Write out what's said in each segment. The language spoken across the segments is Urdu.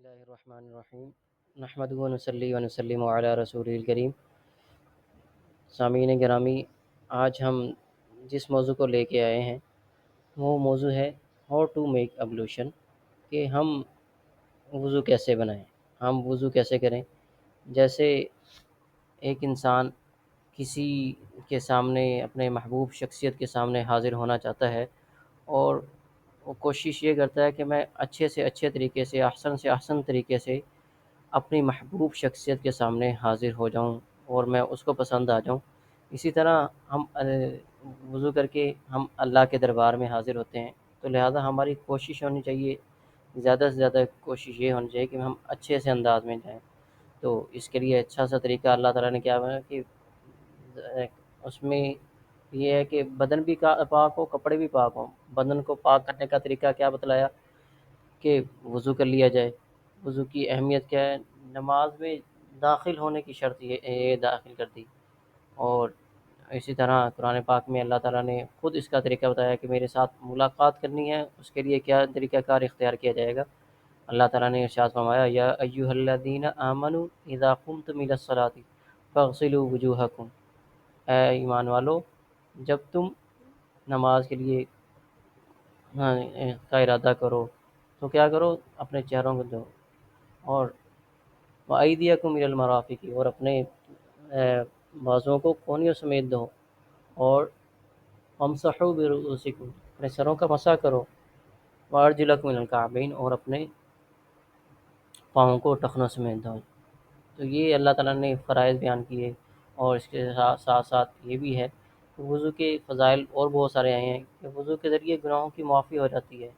اللہ الرحمن الرحیم نحمدہ و نصلی و نسلم علی رسول الکریم۔ سامعین گرامی، آج ہم جس موضوع کو لے کے آئے ہیں وہ موضوع ہے ہاؤ ٹو میک ابلوشن، کہ ہم وضو کیسے بنائیں، ہم وضو کیسے کریں۔ جیسے ایک انسان کسی کے سامنے، اپنے محبوب شخصیت کے سامنے حاضر ہونا چاہتا ہے، اور وہ کوشش یہ کرتا ہے کہ میں اچھے سے اچھے طریقے سے احسن طریقے سے اپنی محبوب شخصیت کے سامنے حاضر ہو جاؤں اور میں اس کو پسند آ جاؤں۔ اسی طرح ہم وضو کر کے ہم اللہ کے دربار میں حاضر ہوتے ہیں، تو لہذا ہماری کوشش ہونی چاہیے، زیادہ سے زیادہ کوشش یہ ہونی چاہیے کہ ہم اچھے سے انداز میں جائیں۔ تو اس کے لیے اچھا سا طریقہ اللہ تعالیٰ نے کیا بنا کہ اس میں یہ ہے کہ بدن بھی پاک ہو، کپڑے بھی پاک ہوں۔ بدن کو پاک کرنے کا طریقہ کیا بتلایا کہ وضو کر لیا جائے۔ وضو کی اہمیت کیا ہے؟ نماز میں داخل ہونے کی شرط یہ داخل کر دی۔ اور اسی طرح قرآن پاک میں اللہ تعالیٰ نے خود اس کا طریقہ بتایا کہ میرے ساتھ ملاقات کرنی ہے، اس کے لیے کیا طریقہ کار اختیار کیا جائے گا۔ اللہ تعالیٰ نے ارشاد فرمایا یا ایھا الذین آمنوا اذا قمتم الی الصلاۃ فاغسلوا وجوہکم، اے ایمان والو، جب تم نماز کے لیے کا ارادہ کرو تو کیا کرو؟ اپنے چہروں کو دھو، اور وَأَيْدِيَكُمْ إِلَى الْمَرَافِقِ، اور اپنے بازوؤں کو کونیوں سمیت دھو، اور وَامْسَحُوا بِرُؤُوسِكُمْ، اپنے سروں کا مسح کرو، وَأَرْجُلَكُمْ إِلَى الْكَعْبَيْنِ، اور اپنے پاؤں کو ٹخنوں سمیت دھو۔ تو یہ اللہ تعالیٰ نے فرائض بیان کیے، اور اس کے ساتھ ساتھ یہ بھی ہے کہ وضو کے فضائل اور بہت سارے آئے ہیں کہ وضو کے ذریعے گناہوں کی معافی ہو جاتی ہے،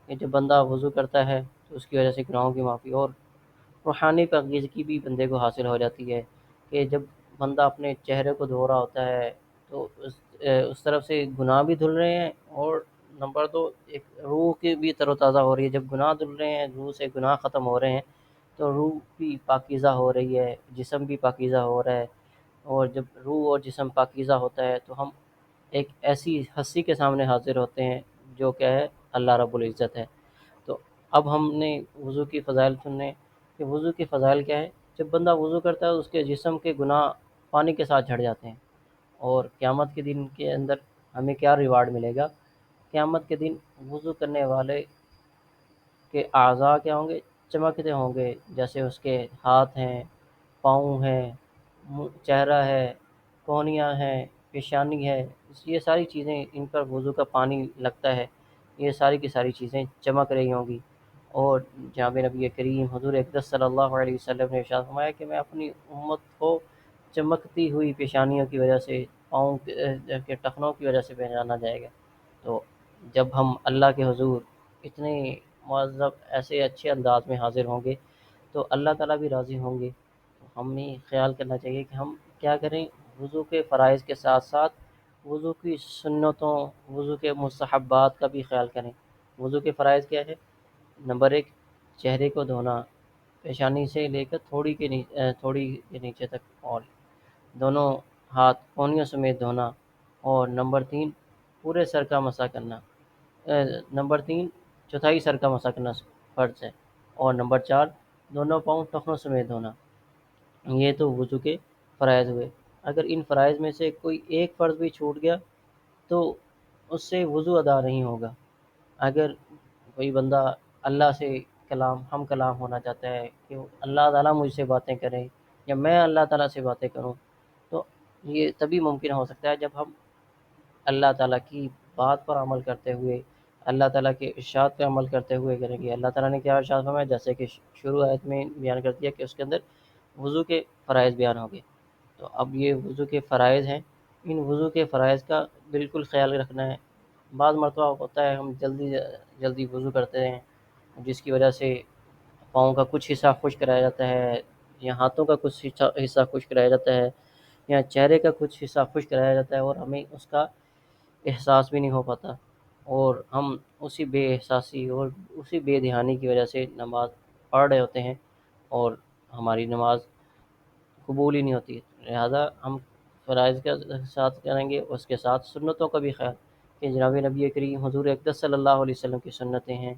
کہ جب بندہ وضو کرتا ہے تو اس کی وجہ سے گناہوں کی معافی اور روحانی پاکیزگی بھی بندے کو حاصل ہو جاتی ہے، کہ جب بندہ اپنے چہرے کو دھو رہا ہوتا ہے تو اس طرف سے گناہ بھی دھل رہے ہیں، اور نمبر دو ایک روح کی بھی تر و تازہ ہو رہی ہے۔ جب گناہ دھل رہے ہیں، روح سے گناہ ختم ہو رہے ہیں، تو روح بھی پاکیزہ ہو رہی ہے، جسم بھی پاکیزہ ہو رہا ہے، اور جب روح اور جسم پاکیزہ ہوتا ہے تو ہم ایک ایسی ہستی کے سامنے حاضر ہوتے ہیں جو کہ ہے اللہ رب العزت ہے۔ تو اب ہم نے وضو کی فضائل سننے کہ وضو کی فضائل کیا ہے۔ جب بندہ وضو کرتا ہے اس کے جسم کے گناہ پانی کے ساتھ جھڑ جاتے ہیں، اور قیامت کے دن کے اندر ہمیں کیا ریوارڈ ملے گا؟ قیامت کے دن وضو کرنے والے کے اعضاء کیا ہوں گے؟ چمکتے ہوں گے، جیسے اس کے ہاتھ ہیں، پاؤں ہیں، چہرہ ہے، کونیاں ہیں، پیشانی ہے، یہ ساری چیزیں ان پر وضو کا پانی لگتا ہے، یہ ساری کی ساری چیزیں چمک رہی ہوں گی۔ اور جناب نبی کریم حضور اقدس صلی اللہ علیہ وسلم نے ارشاد فرمایا کہ میں اپنی امت کو چمکتی ہوئی پیشانیوں کی وجہ سے، پاؤں کے ٹخنوں کی وجہ سے پہچانا جائے گا۔ تو جب ہم اللہ کے حضور اتنے معذب ایسے اچھے انداز میں حاضر ہوں گے تو اللہ تعالیٰ بھی راضی ہوں گے۔ تو ہمیں خیال کرنا چاہیے کہ ہم کیا کریں، وضو کے فرائض کے ساتھ ساتھ وضو کی سنتوں، وضو کے مستحبات کا بھی خیال کریں۔ وضو کے فرائض کیا ہے؟ نمبر ایک، چہرے کو دھونا، پیشانی سے لے کر تھوڑی کے نیچے تک، اور دونوں ہاتھ کونیوں سمیت دھونا، اور نمبر تین، پورے سر کا مسح کرنا، نمبر تین، چوتھائی سر کا مسح کرنا فرض ہے، اور نمبر چار، دونوں پاؤں ٹخنوں سمیت دھونا۔ یہ تو وضو کے فرائض ہوئے۔ اگر ان فرائض میں سے کوئی ایک فرض بھی چھوٹ گیا تو اس سے وضو ادا نہیں ہوگا۔ اگر کوئی بندہ اللہ سے ہم کلام ہونا چاہتا ہے کہ اللہ تعالیٰ مجھ سے باتیں کریں یا میں اللہ تعالیٰ سے باتیں کروں، تو یہ تبھی ممکن ہو سکتا ہے جب ہم اللہ تعالیٰ کی بات پر عمل کرتے ہوئے، اللہ تعالیٰ کے ارشاد پہ عمل کرتے ہوئے کریں گے۔ اللہ تعالیٰ نے کیا ارشاد فرمایا؟ جیسے کہ شروع آیت میں بیان کر دیا کہ اس کے اندر وضو کے فرائض بیان ہو گئے۔ تو اب یہ وضو کے فرائض ہیں، ان وضو کے فرائض کا بالکل خیال رکھنا ہے۔ بعض مرتبہ ہوتا ہے ہم جلدی وضو کرتے ہیں، جس کی وجہ سے پاؤں کا کچھ حصہ خشک رہ جاتا ہے، یا ہاتھوں کا کچھ حصہ خشک رہ جاتا ہے، یا چہرے کا کچھ حصہ خشک رہ جاتا ہے، اور ہمیں اس کا احساس بھی نہیں ہو پاتا، اور ہم اسی بے احساسی اور اسی بے دھیانی کی وجہ سے نماز پڑھ رہے ہوتے ہیں، اور ہماری نماز قبول ہی نہیں ہوتی۔ لہذا ہم فرائض کے ساتھ کریں گے، اس کے ساتھ سنتوں کا بھی خیال کہ جناب نبی کریم حضور اقدس صلی اللہ علیہ وسلم کی سنتیں ہیں،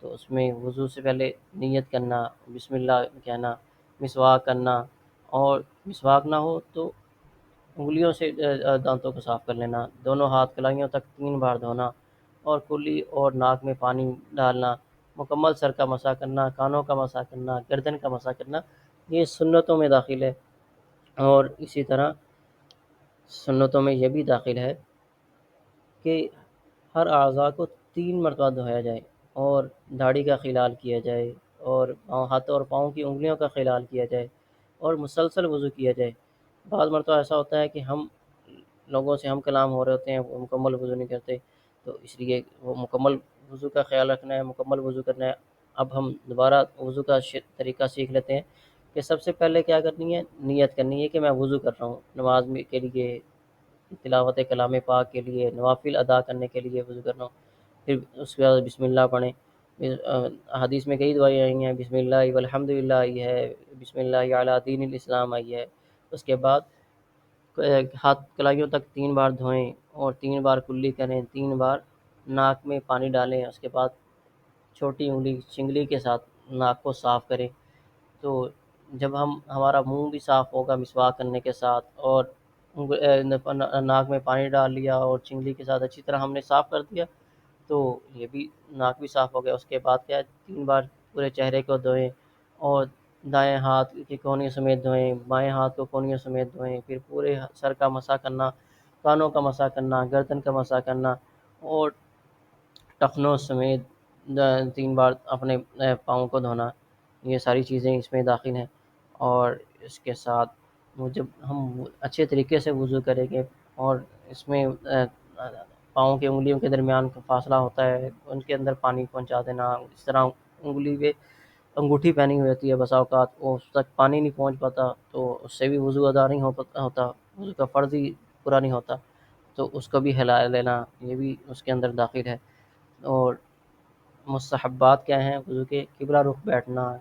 تو اس میں وضو سے پہلے نیت کرنا، بسم اللہ کہنا، مسواک کرنا، اور مسواک نہ ہو تو انگلیوں سے دانتوں کو صاف کر لینا، دونوں ہاتھ کلائیوں تک 3 بار دھونا، اور کلی اور ناک میں پانی ڈالنا، مکمل سر کا مسح کرنا، کانوں کا مسح کرنا، گردن کا مسح کرنا، یہ سنتوں میں داخل ہے۔ اور اسی طرح سنتوں میں یہ بھی داخل ہے کہ ہر اعضاء کو 3 مرتبہ دھویا جائے، اور داڑھی کا خلال کیا جائے، اور ہاتھوں اور پاؤں کی انگلیوں کا خلال کیا جائے، اور مسلسل وضو کیا جائے۔ بعض مرتبہ ایسا ہوتا ہے کہ ہم لوگوں سے ہم کلام ہو رہے ہوتے ہیں، وہ مکمل وضو نہیں کرتے، تو اس لیے وہ مکمل وضو کا خیال رکھنا ہے، مکمل وضو کرنا ہے۔ اب ہم دوبارہ وضو کا طریقہ سیکھ لیتے ہیں کہ سب سے پہلے کیا کرنی ہے، نیت کرنی ہے کہ میں وضو کر رہا ہوں نماز کے لیے، تلاوت کلام پاک کے لیے، نوافل ادا کرنے کے لیے وضو کر رہا ہوں۔ پھر اس کے بعد بسم اللہ پڑھیں۔ حدیث میں کئی دعائیں آئی ہیں، بسم اللہ والحمد للہ آئی ہے، بسم اللہ علی دین الاسلام آئی ہے۔ اس کے بعد ہاتھ کلائیوں تک 3 بار دھوئیں، اور 3 بار کلی کریں، 3 بار ناک میں پانی ڈالیں، اس کے بعد چھوٹی انگلی چنگلی کے ساتھ ناک کو صاف کریں۔ تو جب ہمارا منہ بھی صاف ہوگا مسواک کرنے کے ساتھ، اور ناک میں پانی ڈال لیا اور چنگلی کے ساتھ اچھی طرح ہم نے صاف کر دیا، تو یہ بھی ناک بھی صاف ہو گیا۔ اس کے بعد کیا ہے، 3 بار پورے چہرے کو دھوئیں، اور دائیں ہاتھ کی کونی سمیت دھوئیں، بائیں ہاتھ کو کونیوں سمیت دھوئیں، پھر پورے سر کا مسح کرنا، کانوں کا مسح کرنا، گردن کا مسح کرنا، اور ٹخنوں سمیت 3 بار اپنے پاؤں کو دھونا۔ یہ ساری چیزیں اس میں داخل ہیں۔ اور اس کے ساتھ جب ہم اچھے طریقے سے وضو کریں گے، اور اس میں پاؤں کی انگلیوں کے درمیان کا فاصلہ ہوتا ہے، ان کے اندر پانی پہنچا دینا، اس طرح انگلی پہ انگوٹھی پہنی ہوئی ہوتی ہے، بسا اوقات وہ اس تک پانی نہیں پہنچ پاتا، تو اس سے بھی وضو ادا نہیں ہوتا، وضو کا فرض ہی پورا نہیں ہوتا، تو اس کو بھی ہلا لینا، یہ بھی اس کے اندر داخل ہے۔ اور مستحبات کیا ہیں وضو کے، قبلہ رخ بیٹھنا،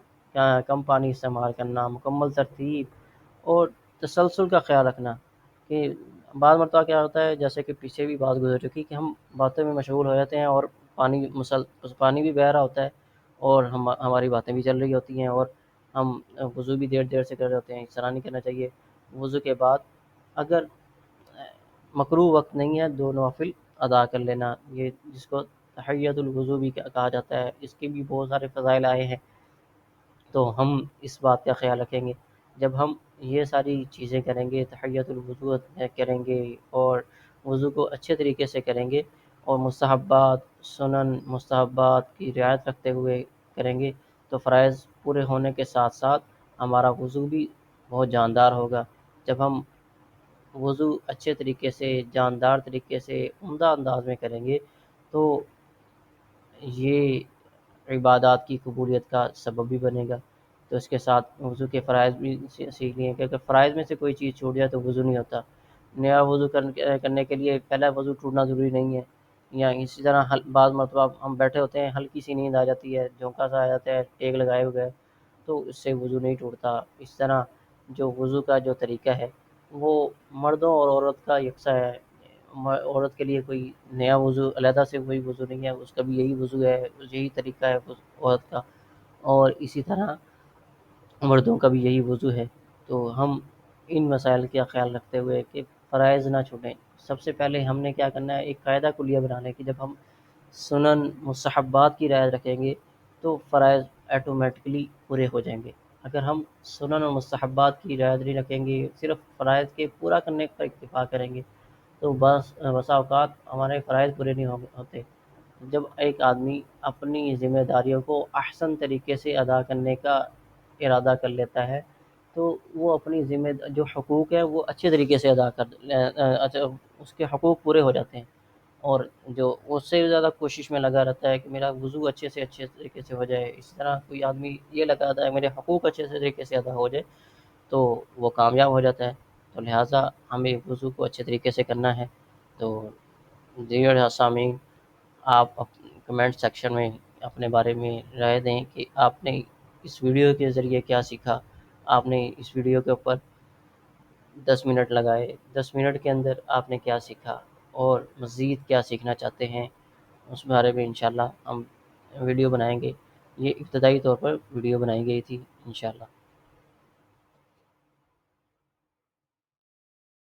کم پانی استعمال کرنا، مکمل ترتیب، اور تسلسل کا خیال رکھنا۔ کہ بعض مرتبہ کیا ہوتا ہے، جیسے کہ پیچھے بھی بات گزر چکی، کہ ہم باتوں میں مشغول ہو جاتے ہیں، اور پانی بھی بہہ رہا ہوتا ہے، اور ہماری باتیں بھی چل رہی ہوتی ہیں، اور ہم وضو بھی دیر دیر سے کر رہے ہوتے ہیں۔ اس طرح نہیں کرنا چاہیے۔ وضو کے بعد اگر مکروہ وقت نہیں ہے، 2 نوافل ادا کر لینا، یہ جس کو تحیۃ الوضو بھی کہا جاتا ہے، اس کے بھی بہت سارے فضائل آئے ہیں، تو ہم اس بات کا خیال رکھیں گے۔ جب ہم یہ ساری چیزیں کریں گے، تحیۃ الوضو کریں گے، اور وضو کو اچھے طریقے سے کریں گے، اور مستحبات سنن مستحبات کی رعایت رکھتے ہوئے کریں گے، تو فرائض پورے ہونے کے ساتھ ساتھ ہمارا وضو بھی بہت جاندار ہوگا۔ جب ہم وضو اچھے طریقے سے، جاندار طریقے سے، عمدہ انداز میں کریں گے، تو یہ عبادات کی قبولیت کا سبب بھی بنے گا۔ تو اس کے ساتھ وضو کے فرائض بھی سیکھ لیے، کہ اگر فرائض میں سے کوئی چیز چھوٹ جائے تو وضو نہیں ہوتا۔ نیا وضو کرنے کے لیے پہلا وضو ٹوٹنا ضروری نہیں ہے۔ یا اسی طرح بعض مرتبہ ہم بیٹھے ہوتے ہیں، ہلکی سی نیند آ جاتی ہے، جھونکا سا آ جاتا ہے ٹیک لگائے ہوئے، تو اس سے وضو نہیں ٹوٹتا۔ اس طرح جو وضو کا جو طریقہ ہے وہ مردوں اور عورت کا یکساں ہے۔ عورت کے لیے کوئی نیا وضو علیحدہ سے کوئی وضو نہیں ہے، اس کا بھی یہی وضو ہے، یہی طریقہ ہے عورت کا، اور اسی طرح مردوں کا بھی یہی وضو ہے۔ تو ہم ان مسائل کا خیال رکھتے ہوئے کہ فرائض نہ چھوٹیں، سب سے پہلے ہم نے کیا کرنا ہے، ایک قاعدہ کلیہ بنانا ہے کہ جب ہم سنن مستحبات کی رعایت رکھیں گے تو فرائض ایٹومیٹکلی پورے ہو جائیں گے۔ اگر ہم سنن اور مستحبات کی رعایت نہیں رکھیں گے، صرف فرائض کے پورا کرنے پر اکتفا کریں گے، تو بسا اوقات ہمارے فرائض پورے نہیں ہوتے۔ جب ایک آدمی اپنی ذمہ داریوں کو احسن طریقے سے ادا کرنے کا ارادہ کر لیتا ہے، تو وہ اپنی جو حقوق ہے وہ اچھے طریقے سے اس کے حقوق پورے ہو جاتے ہیں، اور جو اس سے زیادہ کوشش میں لگا رہتا ہے کہ میرا وضو اچھے طریقے سے ہو جائے، اسی طرح کوئی آدمی یہ لگاتا ہے میرے حقوق اچھے طریقے سے ادا ہو جائے، تو وہ کامیاب ہو جاتا ہے۔ تو لہٰذا ہمیں وضو کو اچھے طریقے سے کرنا ہے۔ تو دیگر سامعین، آپ کمنٹ سیکشن میں اپنے بارے میں رائے دیں کہ آپ نے اس ویڈیو کے ذریعے کیا سیکھا۔ آپ نے اس ویڈیو کے اوپر 10 منٹ لگائے، 10 منٹ کے اندر آپ نے کیا سیکھا، اور مزید کیا سیکھنا چاہتے ہیں، اس بارے میں انشاءاللہ ہم ویڈیو بنائیں گے. یہ ابتدائی طور پر ویڈیو بنائی گئی تھی انشاءاللہ.